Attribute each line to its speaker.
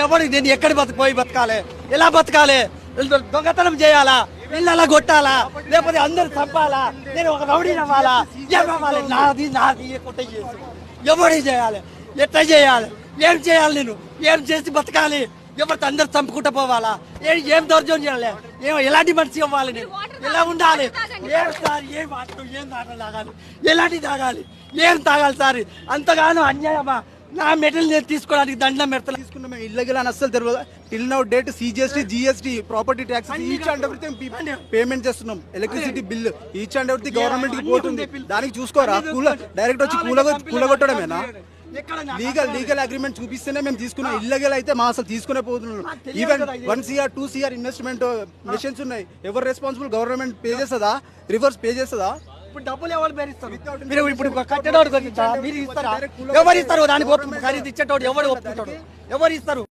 Speaker 1: ఎవరు నేను ఎక్కడ పోయి బతకాలి, ఎలా బతకాలి? దొంగతనం చేయాలా, ఇల్లు అలా కొట్టాలా, లేకపోతే అందరు చంపాలా, నేను ఒక రౌడీని అవ్వాలా? ఏమవ్వాలి? నాది నాది కొట్ట చేసి ఎవరు చేయాలి? ఎట్లా చేయాలి? ఏం చేయాలి? నేను ఏం చేసి బతకాలి? ఎవరితో అందరు చంపుకుంటూ పోవాలా? ఏం దౌర్జన్యం చేయాలి? ఎలాంటి మనిషి అవ్వాలి? నేను ఎలా ఉండాలి? ఏం సార్, ఏం వాటర్, ఏం తాగాలి, ఎలాంటి తాగాలి, ఏం తాగాలి సార్? అంతగానో అన్యాయమా? నా మెటల్ నేను తీసుకోవడానికి దండం పెడతా
Speaker 2: తీసుకున్నాం. ఇల్లీగల్ అని అస్సలు తెలియదు. Till now date CGST, GST, property tax, each and everything payment చేస్తున్నాం. Electricity bill each and everything government కి పోతుంది. దానికి చూసుకోరా? డైరెక్ట్ వచ్చి కూలగొట్టడమేనా? లీగల్ అగ్రిమెంట్ చూపిస్తేనే మేము తీసుకున్నాం. ఇల్లీగల్ అయితే మా అసలు తీసుకునే పోతున్నాం. Even 1 CR 2 CR investment machines ఉన్నాయి. ఎవరు రెస్పాన్సిబుల్? గవర్నమెంట్ పే చేస్తుందా? రివర్స్ పే చేస్తుందా?
Speaker 1: ఇప్పుడు డబ్బులు ఎవరు పేరుస్తారు? మీరు ఇప్పుడు కట్టేటోడు మీరు ఇస్తారా? ఎవరు ఇస్తారు? దానికి ఖరీదు ఇచ్చేటోడు ఎవరు ఒప్పుకుంటాడు? ఎవరు ఇస్తారు?